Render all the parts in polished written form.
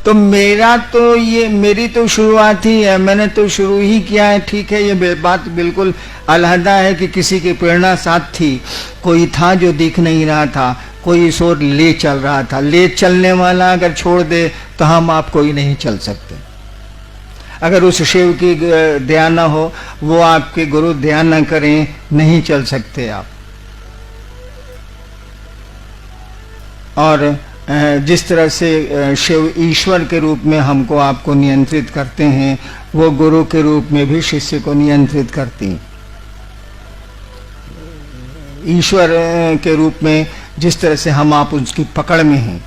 तो मेरी तो शुरुआत ही है, मैंने तो शुरू ही किया है। ठीक है, ये बात बिल्कुल अलहदा है कि किसी की प्रेरणा साथ थी, कोई था जो दिख नहीं रहा था, कोई इस ओर ले चल रहा था। ले चलने वाला अगर छोड़ दे तो हम आप कोई नहीं चल सकते। अगर उस शिव की दया न हो, वो आपके गुरु दया न करें, नहीं चल सकते आप। और जिस तरह से शिव ईश्वर के रूप में हमको आपको नियंत्रित करते हैं, वो गुरु के रूप में भी शिष्य को नियंत्रित करती हैं। ईश्वर के रूप में जिस तरह से हम आप उसकी पकड़ में हैं,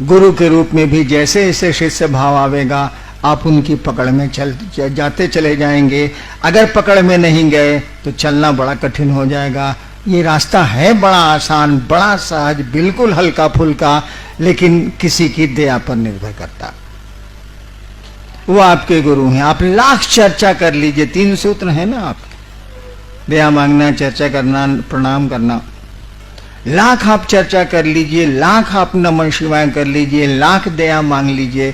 गुरु के रूप में भी जैसे जैसे शिष्य भाव आवेगा आप उनकी पकड़ में जाते चले जाएंगे। अगर पकड़ में नहीं गए तो चलना बड़ा कठिन हो जाएगा। ये रास्ता है बड़ा आसान, बड़ा सहज, बिल्कुल हल्का फुल्का, लेकिन किसी की दया पर निर्भर करता। वो आपके गुरु हैं। आप लाख चर्चा कर लीजिए, 3 सूत्र है ना आपके, दया मांगना, चर्चा करना, प्रणाम करना। लाख आप चर्चा कर लीजिए, लाख आप नमः शिवाय कर लीजिए, लाख दया मांग लीजिए,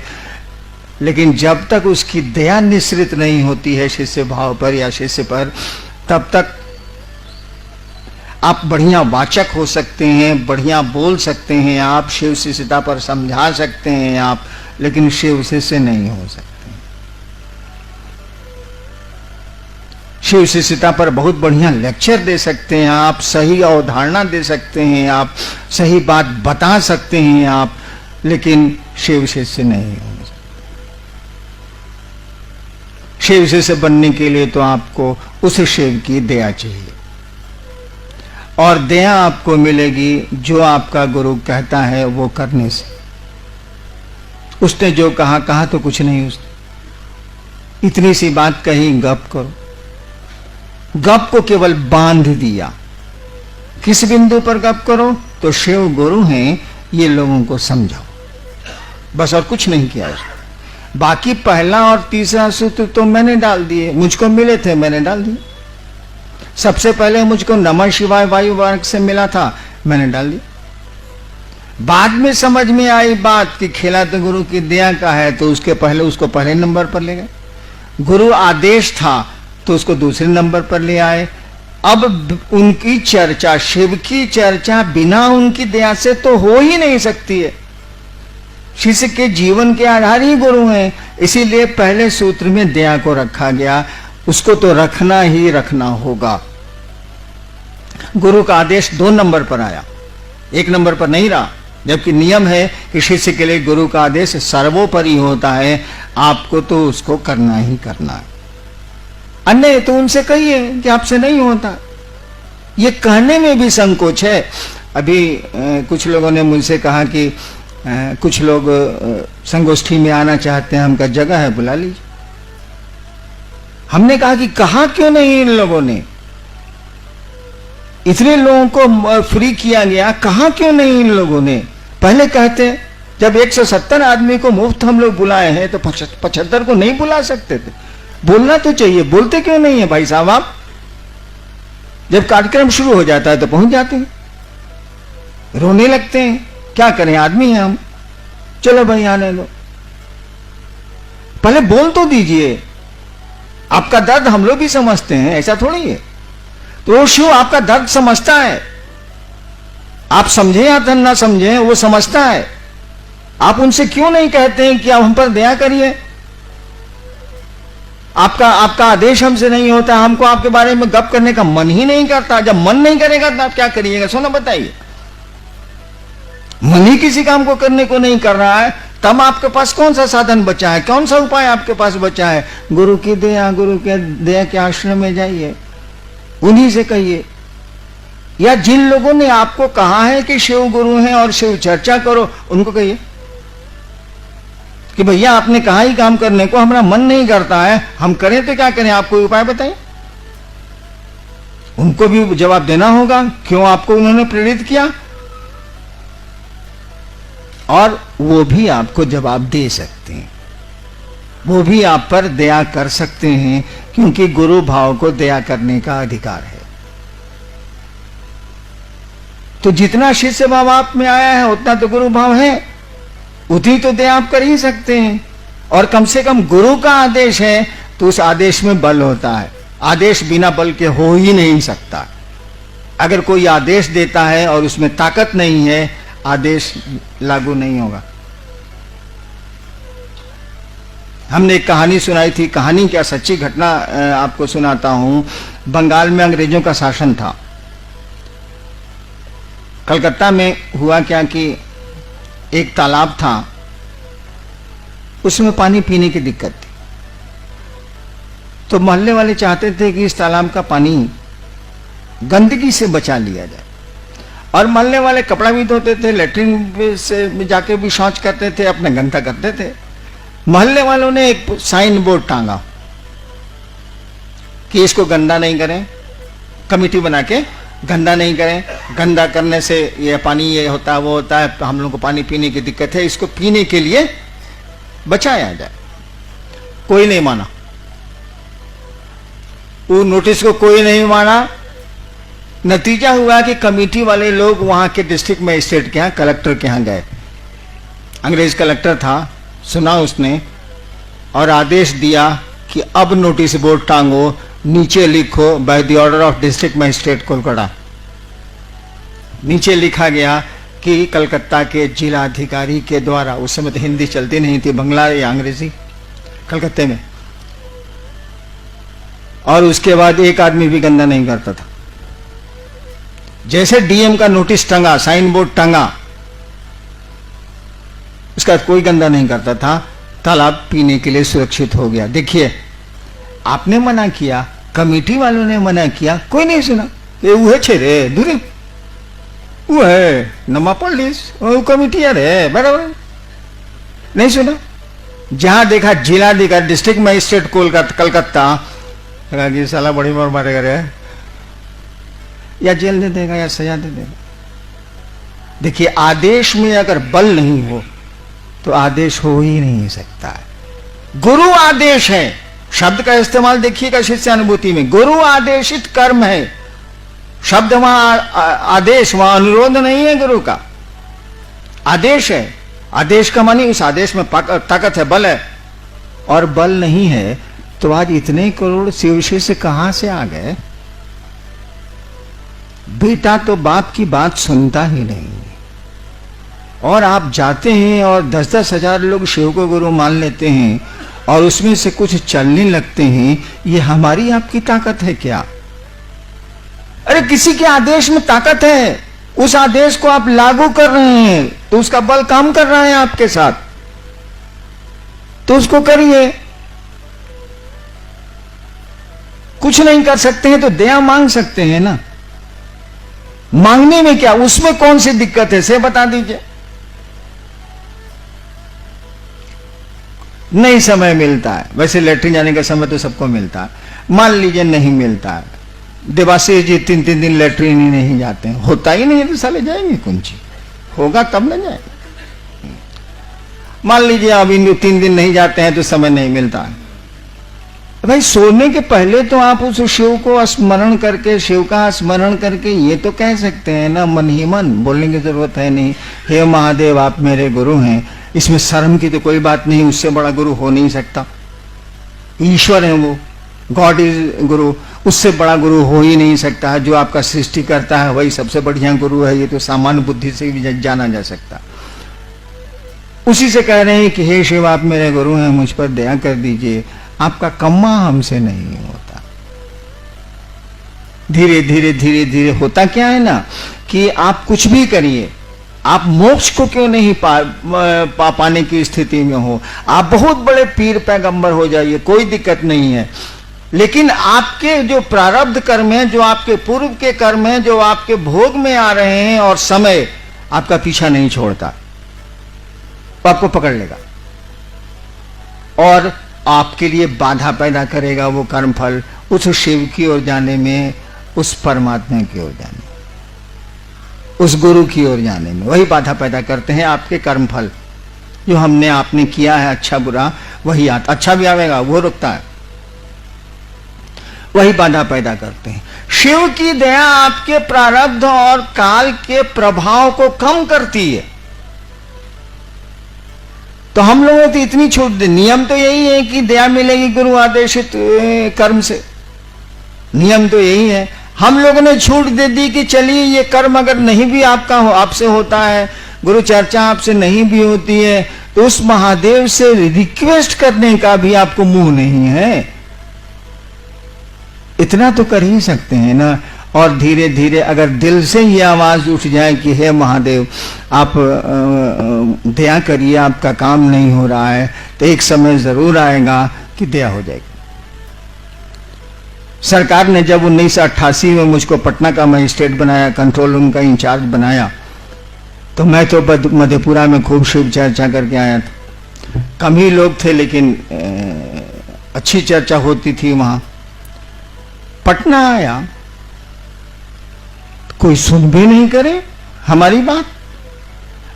लेकिन जब तक उसकी दया निश्रित नहीं होती है शिष्य भाव पर या शिष्य पर, तब तक आप बढ़िया वाचक हो सकते हैं, बढ़िया बोल सकते हैं, आप शिव शिष्यता पर समझा सकते हैं आप, लेकिन शिव शिष्य नहीं हो सकते। शिव शिष्यता पर बहुत बढ़िया लेक्चर दे सकते हैं आप, सही अवधारणा दे सकते हैं आप, सही बात बता सकते हैं आप, लेकिन शिव शिष्य नहीं हो सकते। शिव शिष्य बनने के लिए तो आपको उस शिव की दया चाहिए, और दया आपको मिलेगी जो आपका गुरु कहता है वो करने से। उसने जो कहा, कहा तो कुछ नहीं, उसने इतनी सी बात कही, गप करो। गप को केवल बांध दिया। किस बिंदु पर गप करो? तो शिव गुरु हैं, ये लोगों को समझाओ, बस, और कुछ नहीं किया उसने। बाकी पहला और तीसरा सूत्र तो मैंने डाल दिए, मुझको मिले थे, मैंने डाल दिए। सबसे पहले मुझको नमः शिवाय वायु वर्ग से मिला था, मैंने डाल दिया। बाद में समझ में आई बात कि खेला तो गुरु की दया का है, तो उसको पहले नंबर पर ले गए। गुरु आदेश था तो उसको दूसरे नंबर पर ले आए। अब उनकी चर्चा, शिव की चर्चा बिना उनकी दया से तो हो ही नहीं सकती है। शिष्य के जीवन के आधार ही गुरु हैं, इसीलिए पहले सूत्र में दया को रखा गया। उसको तो रखना ही रखना होगा। गुरु का आदेश 2 नंबर पर आया, 1 नंबर पर नहीं रहा, जबकि नियम है कि शिष्य के लिए गुरु का आदेश सर्वोपरि होता है। आपको तो उसको करना ही करना है। अन्य तो उनसे कहिए कि आपसे नहीं होता। ये कहने में भी संकोच है। अभी कुछ लोगों ने मुझसे कहा कि कुछ लोग संगोष्ठी में आना चाहते हैं, हमका जगह है, बुला लीजिए। हमने कहा कि कहा क्यों नहीं इन लोगों ने? इतने लोगों को फ्री किया गया, कहा क्यों नहीं इन लोगों ने? पहले कहते, जब 170 आदमी को मुफ्त हम लोग बुलाए हैं तो 75 को नहीं बुला सकते थे? बोलना तो चाहिए, बोलते क्यों नहीं है भाई साहब आप? जब कार्यक्रम शुरू हो जाता है तो पहुंच जाते हैं, रोने लगते हैं। क्या करें, आदमी हैं हम, चलो भाई आने दो। पहले बोल तो दीजिए। आपका दर्द हम लोग भी समझते हैं, ऐसा थोड़ी है। तो शिव आपका दर्द समझता है, आप समझे या ना समझे, वो समझता है। आप उनसे क्यों नहीं कहते हैं कि आप हम पर दया करिए? आपका आदेश हमसे नहीं होता, हमको आपके बारे में गप करने का मन ही नहीं करता। जब मन नहीं करेगा तो आप क्या करिएगा? सोना बताइए। मन ही किसी काम को करने को नहीं कर रहा है, तब आपके पास कौन सा साधन बचा है, कौन सा उपाय आपके पास बचा है? गुरु की दया, गुरु के दया के आश्रम में जाइए, उन्हीं से कहिए। या जिन लोगों ने आपको कहा है कि शिव गुरु हैं और शिव चर्चा करो, उनको कहिए कि भैया आपने कहा ही काम करने को, हमारा मन नहीं करता है, हम करें तो क्या करें, आप कोई उपाय बताइए। उनको भी जवाब देना होगा, क्यों आपको उन्होंने प्रेरित किया, और वो भी आपको जवाब दे सकते हैं, वो भी आप पर दया कर सकते हैं, क्योंकि गुरु भाव को दया करने का अधिकार है। तो जितना शिष्य भाव आप में आया है उतना तो गुरु भाव है, उतनी तो दया आप कर ही सकते हैं। और कम से कम गुरु का आदेश है तो उस आदेश में बल होता है। आदेश बिना बल के हो ही नहीं सकता। अगर कोई आदेश देता है और उसमें ताकत नहीं है, आदेश लागू नहीं होगा। हमने एक कहानी सुनाई थी, कहानी क्या सच्ची घटना आपको सुनाता हूं। बंगाल में अंग्रेजों का शासन था। कलकत्ता में हुआ क्या कि एक तालाब था, उसमें पानी पीने की दिक्कत थी। तो मोहल्ले वाले चाहते थे कि इस तालाब का पानी गंदगी से बचा लिया जाए। और मोहल्ले वाले कपड़ा भी धोते थे, लेटरिन से जाके भी शौच करते थे, अपने गंदा करते थे। मोहल्ले वालों ने एक साइन बोर्ड टांगा कि इसको गंदा नहीं करें, कमेटी बना के गंदा नहीं करें, गंदा करने से ये पानी ये होता है वो होता है, हम लोगों को पानी पीने की दिक्कत है, इसको पीने के लिए बचाया जाए। कोई नहीं माना, वो नोटिस को कोई नहीं माना। नतीजा हुआ कि कमेटी वाले लोग वहां के डिस्ट्रिक्ट मजिस्ट्रेट के यहाँ, कलेक्टर के यहाँ गए। अंग्रेज कलेक्टर था, सुना उसने और आदेश दिया कि अब नोटिस बोर्ड टांगो, नीचे लिखो by the order of district magistrate Kolkata. नीचे लिखा गया कि कलकत्ता के जिला अधिकारी के द्वारा, उस समय तो हिंदी चलती नहीं थी, बंगला या अंग्रेजी कलकत्ते में। और उसके बाद एक आदमी भी गंदा नहीं करता था। जैसे डीएम का नोटिस टंगा, साइन बोर्ड टंगा, उसका कोई गंदा नहीं करता था। तालाब पीने के लिए सुरक्षित हो गया। देखिए, आपने मना किया, कमेटी वालों ने मना किया, कोई नहीं सुना। ये वो है छेरे दूरे, वो है नमा पुलिस, वो कमेटी है बराबर, नहीं सुना। जहां देखा जिलाधिकारी, डिस्ट्रिक्ट मजिस्ट्रेट कलकत्ता, कि साला बड़ी मार मारेगा रे, या जेल दे देगा या सजा दे देगा। देखिए, आदेश में अगर बल नहीं हो तो आदेश हो ही नहीं सकता है। गुरु आदेश है, शब्द का इस्तेमाल देखिएगा शिष्यानुभूति में, गुरु आदेशित कर्म है। शब्द वहां आदेश, वहां अनुरोध नहीं है, गुरु का आदेश है। आदेश का मानी उस आदेश में ताकत है, बल है। और बल नहीं है तो आज इतने करोड़ शिव शिष्य कहां से आ गए? बेटा तो बाप की बात सुनता ही नहीं, और आप जाते हैं और 10-10 हजार लोग शिव को गुरु मान लेते हैं और उसमें से कुछ चलने लगते हैं। ये हमारी आपकी ताकत है क्या? अरे किसी के आदेश में ताकत है, उस आदेश को आप लागू कर रहे हैं तो उसका बल काम कर रहा है आपके साथ, तो उसको करिए। कुछ नहीं कर सकते हैं तो दया मांग सकते हैं ना। मांगने में क्या, उसमें कौन सी दिक्कत है से बता दीजिए। नहीं समय मिलता है, वैसे लेटरिन जाने का समय तो सबको मिलता है, मान लीजिए नहीं मिलता है, देवाशीष जी 3-3 दिन लेटरिन ही नहीं जाते हैं, होता ही नहीं है तो साले जाएंगे कुंची, होगा तब ना जाएंगे। मान लीजिए अभी 3 दिन नहीं जाते हैं तो समय नहीं मिलता है। भाई सोने के पहले तो आप उस शिव को स्मरण करके, शिव का स्मरण करके ये तो कह सकते हैं ना, मन ही मन, बोलने की जरूरत है नहीं, हे महादेव आप मेरे गुरु हैं। इसमें शर्म की तो कोई बात नहीं, उससे बड़ा गुरु हो नहीं सकता। ईश्वर है वो, गॉड इज गुरु, उससे बड़ा गुरु हो ही नहीं सकता है। जो आपका सृष्टि करता है वही सबसे बढ़िया गुरु है, ये तो सामान्य बुद्धि से भी जाना जा सकता। उसी से कह रहे हैं कि हे शिव आप मेरे गुरु हैं, मुझ पर दया कर दीजिए, आपका कम्मा हमसे नहीं होता। धीरे धीरे धीरे धीरे होता क्या है ना कि आप कुछ भी करिए, आप मोक्ष को क्यों नहीं पाने की स्थिति में हो, आप बहुत बड़े पीर पैगंबर हो जाइए, कोई दिक्कत नहीं है, लेकिन आपके जो प्रारब्ध कर्म है, जो आपके पूर्व के कर्म है, जो आपके भोग में आ रहे हैं और समय आपका पीछा नहीं छोड़ता, तो आपको पकड़ लेगा और आपके लिए बाधा पैदा करेगा। वो कर्म फल उस शिव की ओर जाने में, उस परमात्मा की ओर जाने में, उस गुरु की ओर जाने में वही बाधा पैदा करते हैं। आपके कर्म फल जो हमने आपने किया है, अच्छा बुरा, वही आता, अच्छा भी आवेगा वो रुकता है, वही बाधा पैदा करते हैं। शिव की दया आपके प्रारब्ध और काल के प्रभाव को कम करती है। तो हम लोगों ने तो इतनी छूट दी। नियम तो यही है कि दया मिलेगी गुरु आदेशित कर्म से, नियम तो यही है। हम लोगों ने छूट दे दी कि चलिए ये कर्म अगर नहीं भी आपका आपसे होता है, गुरु चर्चा आपसे नहीं भी होती है, तो उस महादेव से रिक्वेस्ट करने का भी आपको मुंह नहीं है, इतना तो कर ही सकते हैं ना। और धीरे धीरे अगर दिल से ये आवाज उठ जाए कि हे महादेव आप दया करिए, आपका काम नहीं हो रहा है, तो एक समय जरूर आएगा कि दया हो जाएगी। सरकार ने जब 1988 में मुझको पटना का मजिस्ट्रेट बनाया, कंट्रोल रूम का इंचार्ज बनाया, तो मैं तो मधेपुरा में खूब शिव चर्चा करके आया था। कम ही लोग थे लेकिन अच्छी चर्चा होती थी वहां। पटना आया, कोई सुन भी नहीं करे हमारी बात।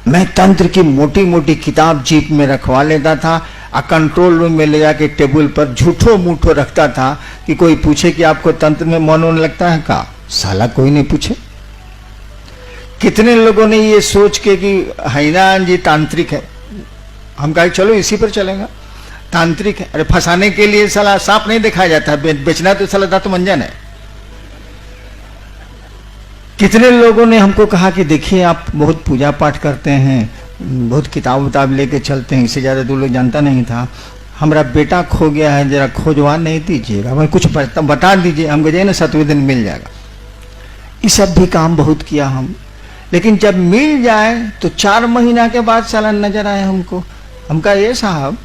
मैं तंत्र की मोटी मोटी किताब जीप में रखवा लेता था, कंट्रोल रूम में ले जाके टेबल पर झूठो मूठो रखता था कि कोई पूछे कि आपको तंत्र में मन होने लगता है का? साला कोई नहीं पूछे। कितने लोगों ने ये सोच के कि हैनान जी तांत्रिक है, हम कहा चलो इसी पर चलेगा, तांत्रिक है। अरे फंसाने के लिए साला सांप नहीं दिखाया जाता, बेचना तो साला दांत मंजन है। कितने लोगों ने हमको कहा कि देखिए आप बहुत पूजा पाठ करते हैं, बहुत किताब उताब लेके चलते हैं, इससे ज्यादा दूर लोग जानता नहीं था। हमारा बेटा खो गया है, जरा खोजवा नहीं दीजिएगा, हमें कुछ बता दीजिए, हम गए ना 7वें दिन मिल जाएगा। ये सब भी काम बहुत किया हम, लेकिन जब मिल जाए तो 4 महीना के बाद साला नजर आए हमको। हम कहा ये साहब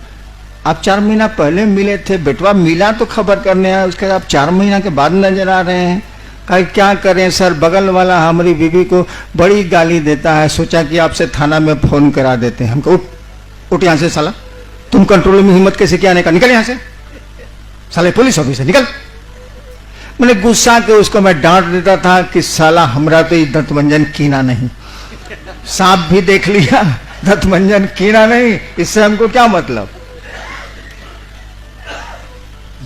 आप 4 महीना पहले मिले थे, बेटवा मिला तो खबर करने आया, उसके बाद आप 4 महीना के बाद नजर आ रहे हैं। कहा क्या करें सर, बगल वाला हमारी बीवी को बड़ी गाली देता है, सोचा कि आपसे थाना में फोन करा देते हैं। हमको उठ यहां से साला, तुम कंट्रोल में हिम्मत कैसे किया आने का, निकल यहां से साले पुलिस ऑफिसर निकल। मैंने गुस्सा के उसको मैं डांट देता था कि साला हमरा तो दंतमंजन कीना नहीं, सांप भी देख लिया दंतमंजन कीना नहीं, इससे हमको क्या मतलब।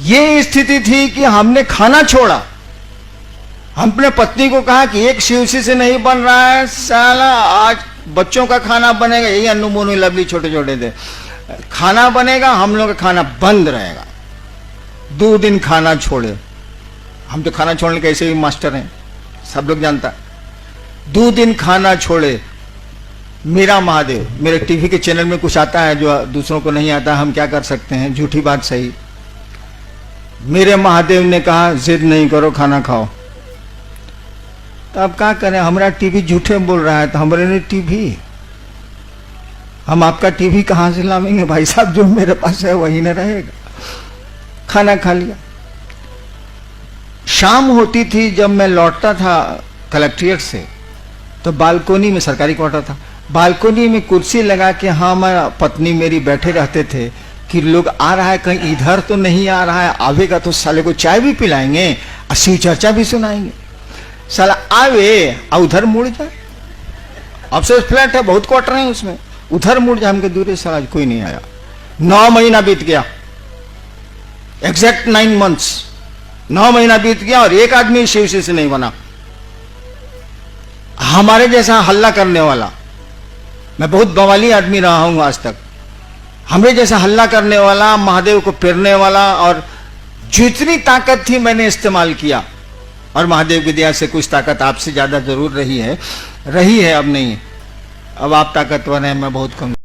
ये स्थिति थी कि हमने खाना छोड़ा। हमने पत्नी को कहा कि एक शिवसी से नहीं बन रहा है साला, आज बच्चों का खाना बनेगा, यही अन्नू मोनू लवली छोटे छोटे थे, खाना बनेगा, हम लोग का खाना बंद रहेगा। 2 दिन खाना छोड़े, हम तो खाना छोड़ने के ऐसे भी मास्टर हैं, सब लोग जानता। 2 दिन खाना छोड़े। मेरा महादेव, मेरे टीवी के चैनल में कुछ आता है जो दूसरों को नहीं आता, हम क्या कर सकते हैं, झूठी बात सही। मेरे महादेव ने कहा जिद नहीं करो, खाना खाओ। तो अब क्या करें, हमारा टीवी झूठे बोल रहा है, तो हमारे ने टीवी, हम आपका टीवी कहां से लावेंगे भाई साहब, जो मेरे पास है वही न रहेगा। खाना खा लिया। शाम होती थी जब मैं लौटता था कलेक्ट्रेट से, तो बालकोनी में, सरकारी क्वार्टर था, बालकोनी में कुर्सी लगा के हमारा पत्नी मेरी बैठे रहते थे कि लोग आ रहा है कहीं इधर तो नहीं आ रहा है, आवेगा तो साले को चाय भी पिलाएंगे और शिव चर्चा भी सुनाएंगे। साला आवे और उधर मुड़ जाए, अब से फ्लैट है, बहुत क्वार्टर है उसमें, उधर मुड़ जाए, हमके दूर साला कोई नहीं आया। 9 महीना बीत गया, एग्जैक्ट 9 months, 9 महीना बीत गया और एक आदमी शिवसी से नहीं बना। हमारे जैसा हल्ला करने वाला, मैं बहुत बवाली आदमी रहा हूं आज तक, हमरे जैसा हल्ला करने वाला, महादेव को पेरने वाला, और जितनी ताकत थी मैंने इस्तेमाल किया। और महादेव की दया से कुछ ताकत आपसे ज्यादा जरूर रही है, अब नहीं। अब आप ताकतवर हैं, मैं बहुत कम।